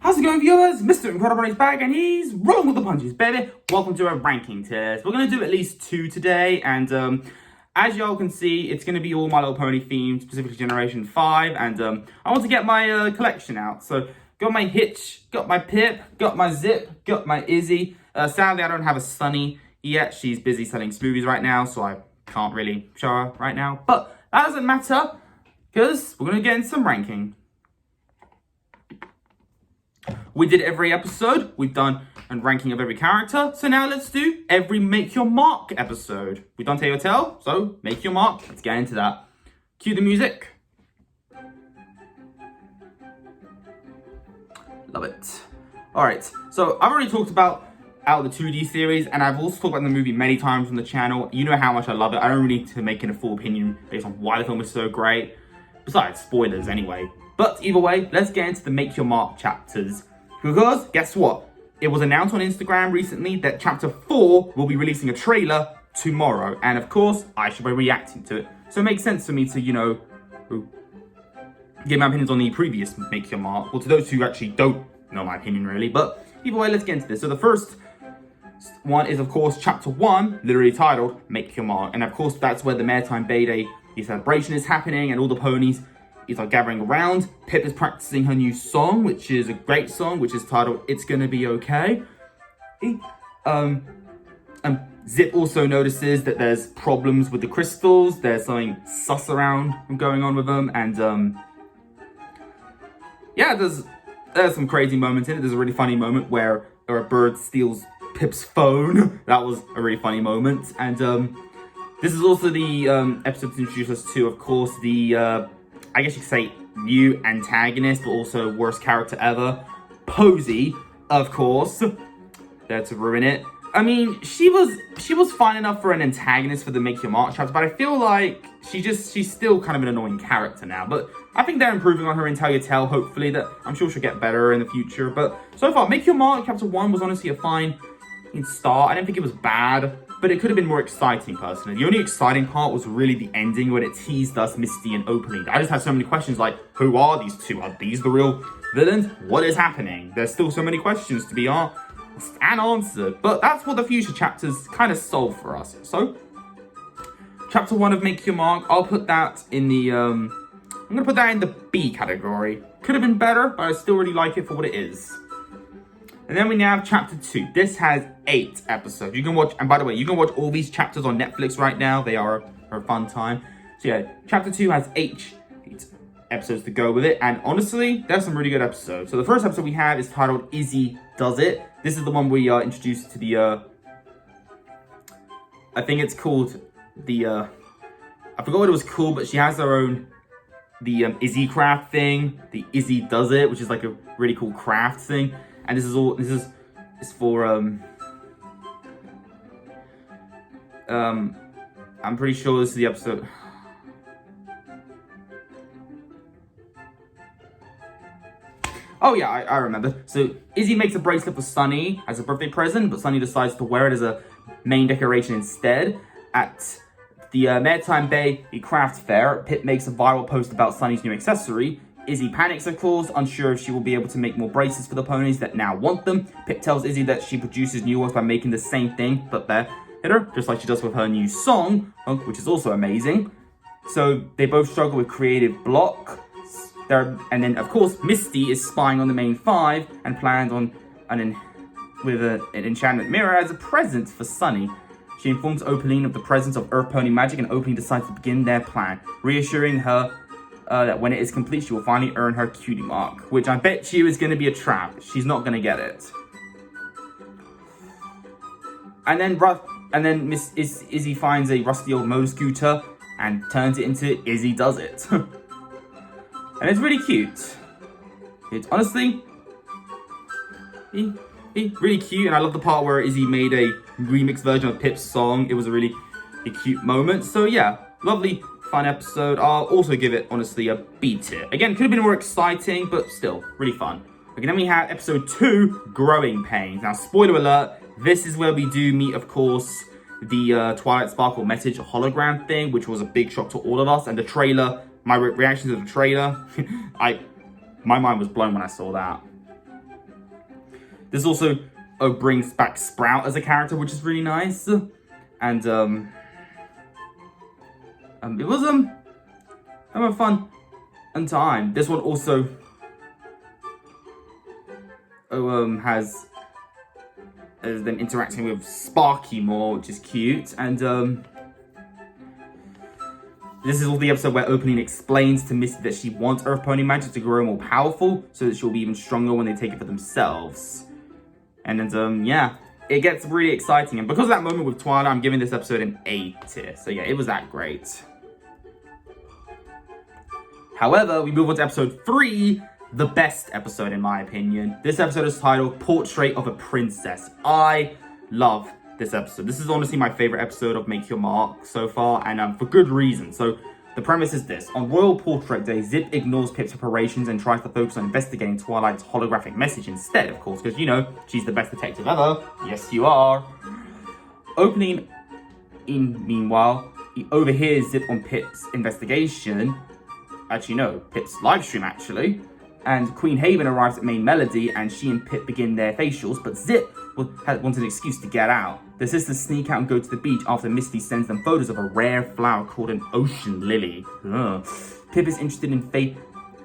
How's it going, viewers? Mr. Incredi-Brony's back and he's rolling with the punches, baby. Welcome to a ranking test. We're going to do at least 2 today, and as y'all can see, it's going to be all My Little Pony themed, specifically Generation 5, and I want to get my collection out. So, got my Hitch, got my Pip, got my Zip, got my Izzy. Sadly, I don't have a Sunny yet. She's busy selling smoothies right now, so I can't really show her right now. But that doesn't matter, because we're going to get into some ranking. We did every episode, we've done a ranking of every character, so now let's do every Make Your Mark episode. We've done Tell Your Tale, so Make Your Mark, let's get into that. Cue the music. Love it. Alright, so I've already talked about out of the 2D series, and I've also talked about the movie many times on the channel. You know how much I love it. I don't really need to make it a full opinion based on why the film is so great. Besides, spoilers anyway. But either way, let's get into the Make Your Mark chapters. Because, guess what? It was announced on Instagram recently that Chapter 4 will be releasing a trailer tomorrow. And of course, I should be reacting to it. So it makes sense for me to, give my opinions on the previous Make Your Mark. Well, to those who actually don't know my opinion, really. But either way, let's get into this. So the first one is, of course, Chapter 1, literally titled Make Your Mark. And of course, that's where the Maritime Bay Day celebration is happening and all the ponies are gathering around. Pip is practicing her new song, which is a great song, which is titled It's Gonna Be Okay. Zip also notices that there's problems with the crystals. There's something sus around going on with them. And yeah, there's some crazy moments in it. There's a really funny moment where a bird steals Pip's phone. That was a really funny moment. And this is also the episode to introduce us to, of course, the I guess you could say new antagonist, but also worst character ever, Posey, of course. There to ruin it. I mean, she was fine enough for an antagonist for the Make Your Mark chapter, but I feel like she's still kind of an annoying character now. But I think they're improving on her in Tell Your Tale, hopefully. That I'm sure she'll get better in the future. But so far, Make Your Mark chapter 1 was honestly a fine start. I didn't think it was bad, but it could have been more exciting, personally. The only exciting part was really the ending when it teased us Misty and Opaline. I just had so many questions like, who are these two? Are these the real villains? What is happening? There's still so many questions to be asked and answered, but that's what the future chapters kind of solve for us. So, chapter 1 of Make Your Mark, I'll put that in the, I'm going to put that in the B category. Could have been better, but I still really like it for what it is. And then we now have Chapter 2. This has 8 episodes. You can watch, and by the way, you can watch all these chapters on Netflix right now. They are a fun time. So yeah, Chapter 2 has 8 episodes to go with it. And honestly, there's some really good episodes. So the first episode we have is titled Izzy Does It. This is the one we are introduced to the, I think it's called the, I forgot what it was called, but she has her own, the Izzy craft thing. The Izzy Does It, which is like a really cool craft thing. And this is for, I'm pretty sure this is the episode. Oh yeah, I remember. So Izzy makes a bracelet for Sunny as a birthday present, but Sunny decides to wear it as a main decoration instead. At the Maritime Bay Craft Fair, Pip makes a viral post about Sunny's new accessory. Izzy panics, of course, unsure if she will be able to make more bracelets for the ponies that now want them. Pip tells Izzy that she produces new ones by making the same thing, but better, just like she does with her new song, which is also amazing. So they both struggle with creative block. And then, of course, Misty is spying on the main 5 and plans on with an enchantment mirror as a present for Sunny. She informs Opaline of the presence of Earth Pony magic, and Opaline decides to begin their plan, reassuring her that when it is complete, she will finally earn her cutie mark, which I bet you is going to be a trap. She's not going to get it. And then Miss Izzy finds a rusty old motor scooter and turns it into Izzy Does It. And it's really cute. It's honestly really cute, and I love the part where Izzy made a remix version of Pip's song. It was a really cute moment. So yeah, lovely, fun episode. I'll also give it, honestly, a B tier. Again, could have been more exciting, but still, really fun. Okay, then we have episode 2, Growing Pains. Now, spoiler alert, this is where we do meet, of course, the Twilight Sparkle message hologram thing, which was a big shock to all of us. And the trailer, my reaction to the trailer, my mind was blown when I saw that. This also brings back Sprout as a character, which is really nice. And it was a fun time. This one also has them interacting with Sparky more, which is cute. And this is all the episode where Opening explains to Misty that she wants Earth Pony magic to grow more powerful, so that she'll be even stronger when they take it for themselves. And then, yeah, it gets really exciting. And because of that moment with Twilight, I'm giving this episode an A tier. So yeah, it was that great. However, we move on to episode 3, the best episode in my opinion. This episode is titled Portrait of a Princess. I love this episode. This is honestly my favorite episode of Make Your Mark so far, and for good reason. So the premise is this. On Royal Portrait Day, Zip ignores Pip's preparations and tries to focus on investigating Twilight's holographic message instead, of course, because, you know, she's the best detective ever. Yes, you are. Opening, meanwhile, he overhears Zip on Pip's investigation. Actually, no, Pip's live stream, actually. And Queen Haven arrives at Main Melody, and she and Pip begin their facials, but Zip wants an excuse to get out. The sisters sneak out and go to the beach after Misty sends them photos of a rare flower called an ocean lily. Ugh. Pip is interested in Faith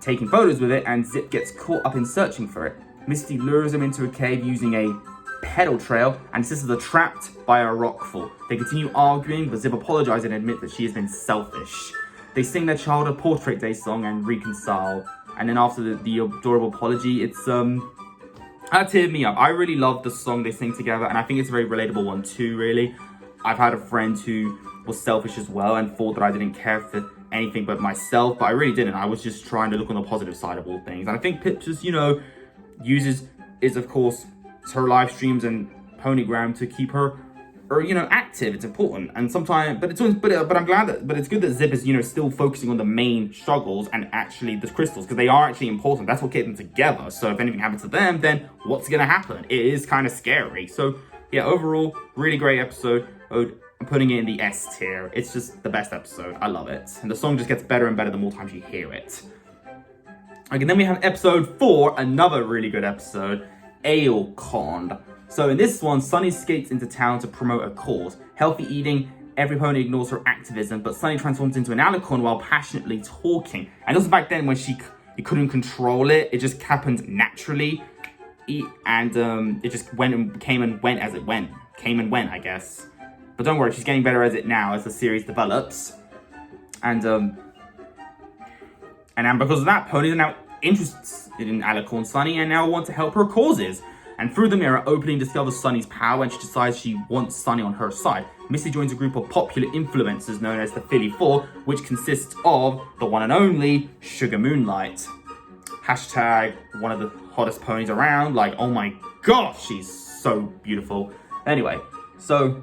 taking photos with it, and Zip gets caught up in searching for it. Misty lures him into a cave using a pedal trail, and the sisters are trapped by a rockfall. They continue arguing, but Zip apologizes and admits that she has been selfish. They sing their childhood Portrait Day song and reconcile. And then after the adorable apology, it's that teared me up. I really love the song they sing together, and I think it's a very relatable one too, really. I've had a friend who was selfish as well and thought that I didn't care for anything but myself, but I really didn't. I was just trying to look on the positive side of all things. And I think Pip just, you know, is of course her live streams and Ponygram to keep her, or, you know, active. It's important. And sometimes, but I'm glad that, but it's good that Zip is, you know, still focusing on the main struggles and actually the crystals, because they are actually important. That's what kept them together. So if anything happens to them, then what's gonna happen? It is kind of scary. So yeah, overall, really great episode. I'm putting it in the S tier. It's just the best episode. I love it. And the song just gets better and better the more times you hear it. Okay, then we have episode 4, another really good episode, AleCon. So in this one, Sunny skates into town to promote a cause. Healthy eating, every pony ignores her activism, but Sunny transforms into an alicorn while passionately talking. And also back then when you couldn't control it, it just happened naturally. And it just came and went as it went. Came and went, I guess. But don't worry, she's getting better at it now as the series develops. And because of that, ponies are now interested in Alicorn Sunny and now want to help her causes. And through the mirror, Opening discovers Sunny's power and she decides she wants Sunny on her side. Misty joins a group of popular influencers known as the Philly Four, which consists of the one and only Sugar Moonlight. Hashtag one of the hottest ponies around. Like, oh my gosh, she's so beautiful. Anyway, so...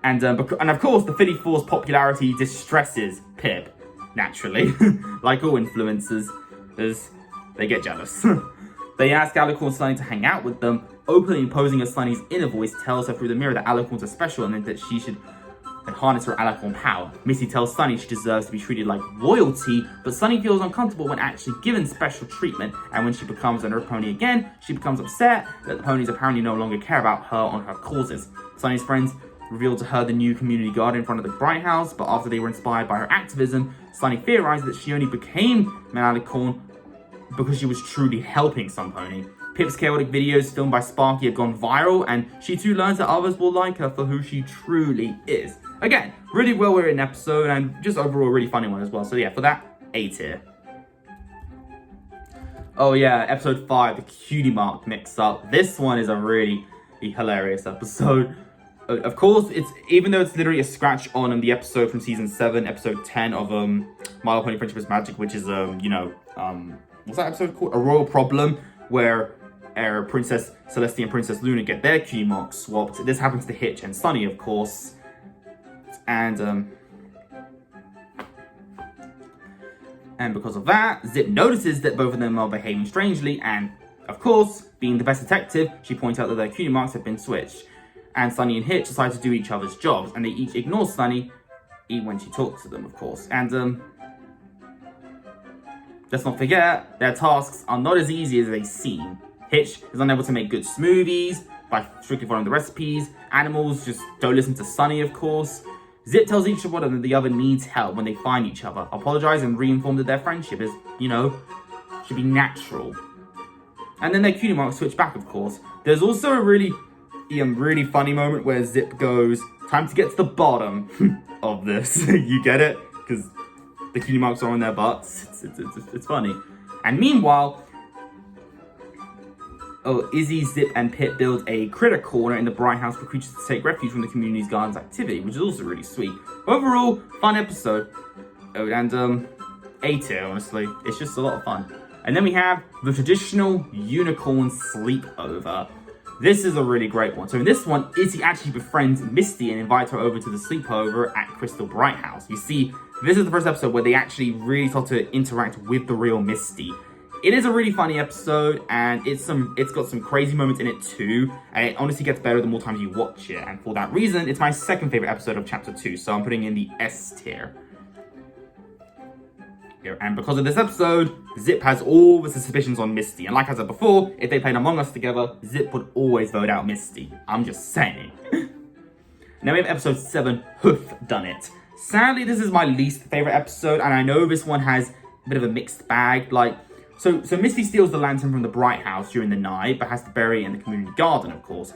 And of course, the Philly Four's popularity distresses Pip, naturally. Like all influencers, as they get jealous. They ask Alicorn Sunny to hang out with them. Opening posing as Sunny's inner voice tells her through the mirror that Alicorns are special and that she should harness her Alicorn power. Misty tells Sunny she deserves to be treated like royalty, but Sunny feels uncomfortable when actually given special treatment, and when she becomes an Earth Pony again, she becomes upset that the ponies apparently no longer care about her on her causes. Sunny's friends revealed to her the new community garden in front of the Bright House, but after they were inspired by her activism, Sunny theorized that she only became an Alicorn because she was truly helping some pony. Pip's chaotic videos filmed by Sparky have gone viral, and she too learns that others will like her for who she truly is. Again, really well written episode, and just overall a really funny one as well. So yeah, for that, A tier. Oh yeah, episode 5, the cutie mark mix-up. This one is a really hilarious episode. Of course, even though it's literally a scratch on the episode from season 7, episode 10 of My Little Pony Friendship is Magic, which is what's that episode called? A Royal Problem, where Princess Celestia and Princess Luna get their cutie marks swapped. This happens to Hitch and Sunny, of course. And because of that, Zip notices that both of them are behaving strangely, and of course, being the best detective, she points out that their cutie marks have been switched. And Sunny and Hitch decide to do each other's jobs, and they each ignore Sunny, even when she talks to them, of course. And let's not forget, their tasks are not as easy as they seem. Hitch is unable to make good smoothies by strictly following the recipes. Animals just don't listen to Sunny, of course. Zip tells each one that the other needs help when they find each other, apologize and re-inform that their friendship is, should be natural. And then their cutie marks switch back, of course. There's also a really funny moment where Zip goes, time to get to the bottom of this. You get it? Because the cutie marks are on their butts. It's funny. And meanwhile, Izzy, Zip, and Pip build a critter corner in the Bright House for creatures to take refuge from the community's gardens activity, which is also really sweet. Overall, fun episode. Oh, and A tier, honestly. It's just a lot of fun. And then we have the traditional unicorn sleepover. This is a really great one. So in this one, Izzy actually befriends Misty and invites her over to the sleepover at Crystal Bright House. You see, this is the first episode where they actually really start to interact with the real Misty. It is a really funny episode, and it's got some crazy moments in it too, and it honestly gets better the more times you watch it, and for that reason, it's my second favorite episode of Chapter 2, so I'm putting in the S tier. And because of this episode, Zip has all the suspicions on Misty, and like I said before, if they played Among Us together, Zip would always vote out Misty. I'm just saying. Now we have episode 7, Hoof Done It. Sadly, this is my least favorite episode, and I know this one has a bit of a mixed bag, So Misty steals the lantern from the Bright House during the night, but has to bury it in the community garden, of course.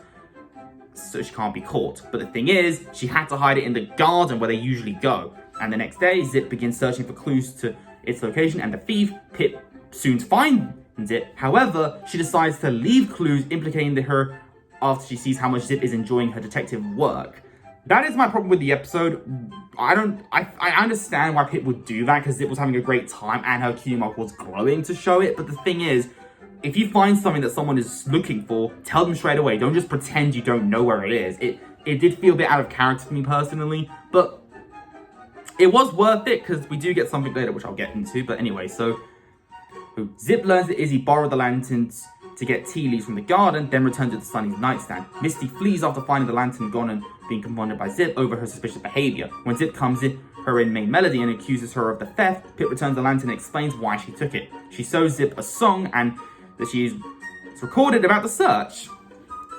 So she can't be caught. But the thing is, she had to hide it in the garden where they usually go. And the next day, Zip begins searching for clues to its location, and the thief, Pip, soon finds it. However, she decides to leave clues implicating her after she sees how much Zip is enjoying her detective work. That is my problem with the episode. I understand why Pip would do that, because Zip was having a great time and her cutie mark was glowing to show it. But the thing is, if you find something that someone is looking for, tell them straight away. Don't just pretend you don't know where it is. It did feel a bit out of character for me personally, but it was worth it because we do get something later, which I'll get into. But anyway, so Zip learns that Izzy borrowed the lanterns to get tea leaves from the garden, then returns it to Sunny's nightstand. Misty flees after finding the lantern gone and being confronted by Zip over her suspicious behavior. When Zip comes in her in main melody and accuses her of the theft, Pip returns the lantern and explains why she took it. She shows Zip a song and that it's recorded about the search,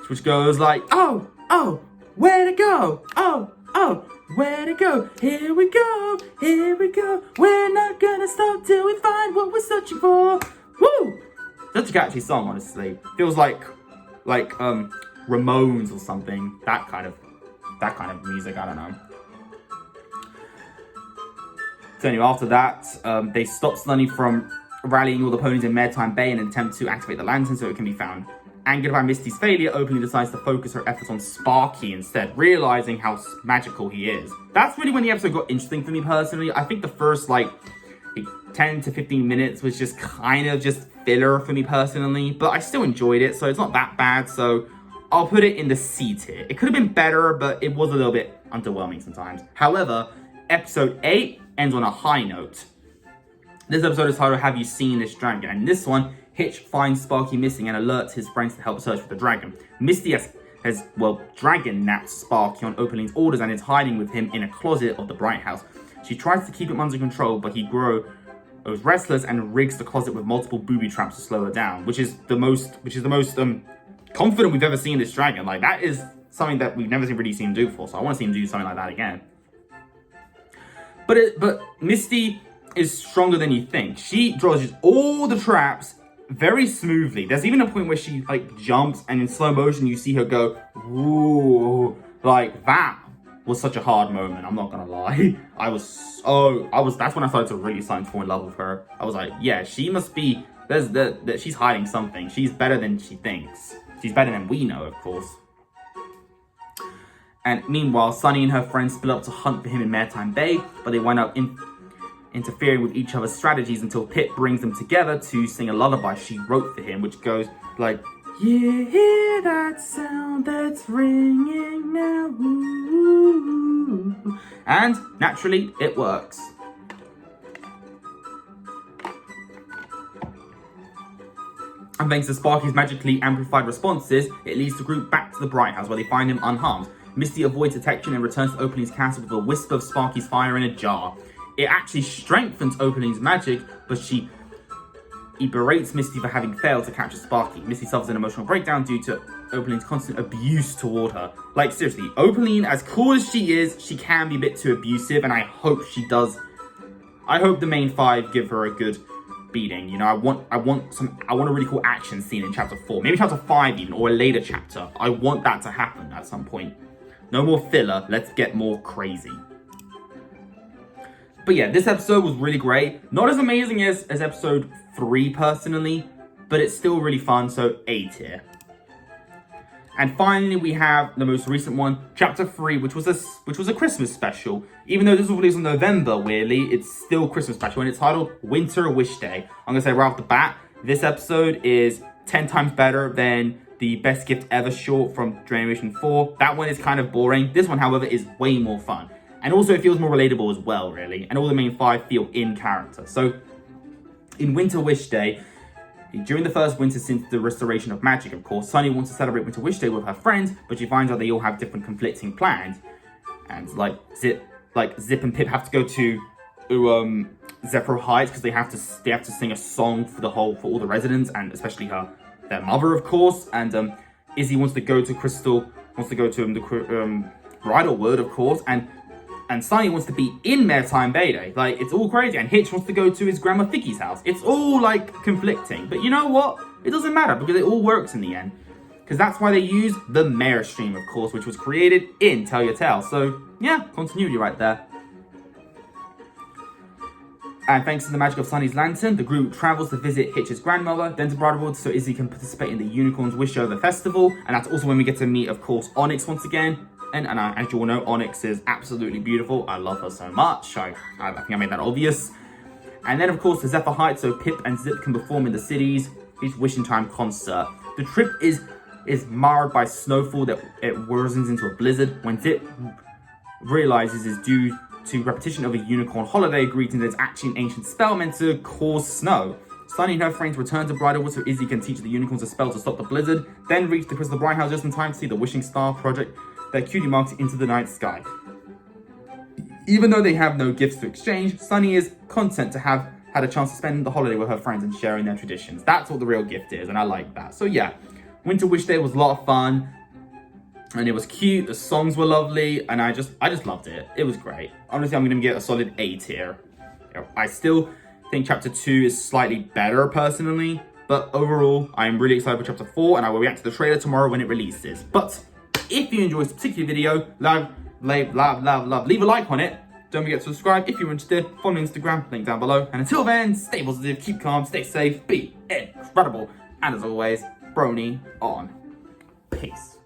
which goes like, oh, where to go? Oh, where to go? Here we go, we're not gonna stop till we find what we're searching for. Woo! Such a catchy song, honestly. Feels like Ramones or something. That kind of music, I don't know. So anyway, after that, they stop Sunny from rallying all the ponies in Maritime Bay in an attempt to activate the lantern so it can be found. Angered by Misty's failure, openly decides to focus her efforts on Sparky instead, realizing how magical he is. That's really when the episode got interesting for me personally. I think the first 10 to 15 minutes was just kind of just filler for me personally, but I still enjoyed it, so it's not that bad, so I'll put it in the C tier. It could have been better, but it was a little bit underwhelming sometimes. However, episode 8 ends on a high note. This episode is titled, Have You Seen This Dragon? And in this one, Hitch finds Sparky missing and alerts his friends to help search for the dragon. Misty has dragon napped Sparky on Opaling's orders and is hiding with him in a closet of the Bright House. She tries to keep him under control, but he grows restless and rigs the closet with multiple booby traps to slow her down, which is the most confident we've ever seen this dragon. That is something that we've never really seen him do before, so I want to see him do something like that again. But Misty is stronger than you think. She draws all the traps very smoothly. There's even a point where she jumps and in slow motion you see her go, ooh, that was such a hard moment, I'm not gonna lie. That's when I started to really start to fall in love with her. I was like, yeah, she must be, she's hiding something. She's better than she thinks. She's better than we know, of course. And meanwhile, Sunny and her friends split up to hunt for him in Maritime Bay, but they wind up interfering with each other's strategies until Pip brings them together to sing a lullaby she wrote for him, which goes you hear that sound that's ringing now, ooh. And naturally, it works. And thanks to Sparky's magically amplified responses, it leads the group back to the Bright House where they find him unharmed. Misty avoids detection and returns to Opaling's castle with a wisp of Sparky's fire in a jar. It actually strengthens Opaling's magic, but she He berates Misty for having failed to capture Sparky. Misty suffers an emotional breakdown due to Opaline's constant abuse toward her. Like, seriously, Opaline, as cool as she is, she can be a bit too abusive, and I hope she does. I hope the main five give her a good beating. You know, I want a really cool action scene in chapter 4. Maybe chapter 5 even, or a later chapter. I want that to happen at some point. No more filler, let's get more crazy. But yeah, this episode was really great. Not as amazing as episode 3 personally, but it's still really fun, so A tier. And finally, we have the most recent one, chapter 3, which was a Christmas special. Even though this was released in November, weirdly, it's still Christmas special, and it's titled Winter Wish Day. I'm gonna say right off the bat, this episode is 10 times better than the Best Gift Ever short from Generation 4. That one is kind of boring. This one, however, is way more fun. And also, it feels more relatable as well, really. And all the main five feel in character. So, in Winter Wish Day, during the first winter since the restoration of magic, of course, Sunny wants to celebrate Winter Wish Day with her friends, but she finds out they all have different conflicting plans. And, like, Zip and Pip have to go to Zephyr Heights because they have to sing a song for all the residents, and especially their mother, of course. And Izzy wants to go to the Bridalwood, of course, and Sunny wants to be in Maritime Bay Day. Like, it's all crazy. And Hitch wants to go to his grandma Vicky's house. It's all, like, conflicting. But you know what? It doesn't matter because it all works in the end. Because that's why they use the Mayor Stream, of course, which was created in Tell Your Tale. So, yeah, continuity right there. And thanks to the magic of Sunny's lantern, the group travels to visit Hitch's grandmother, then to Bridalwood so Izzy can participate in the Unicorn's Wish Over Festival. And that's also when we get to meet, of course, Onyx once again. And as you all know, Onyx is absolutely beautiful. I love her so much. I think I made that obvious. And then, of course, the Zephyr Heights, so Pip and Zip can perform in the city's Wishing Time concert. The trip is marred by snowfall that it worsens into a blizzard. When Zip realizes is due to repetition of a unicorn holiday greeting that's actually an ancient spell meant to cause snow. Sunny and her friends return to Bridalwood so Izzy can teach the unicorns a spell to stop the blizzard, then reach the Crystal Bright House just in time to see the Wishing Star project that cutie marks into the night sky. Even though they have no gifts to exchange, Sunny is content to have had a chance to spend the holiday with her friends and sharing their traditions. That's what the real gift is, and I like that. So yeah, Winter Wish Day was a lot of fun, and it was cute, the songs were lovely, and I just loved it. It was great. Honestly, I'm gonna get a solid A tier. I still think chapter 2 is slightly better personally, but overall, I'm really excited for chapter 4, and I will react to the trailer tomorrow when it releases. But if you enjoyed this particular video, leave a like on it. Don't forget to subscribe if you're interested. Follow me on Instagram, link down below. And until then, stay positive, keep calm, stay safe, be incredible. And as always, Brony on. Peace.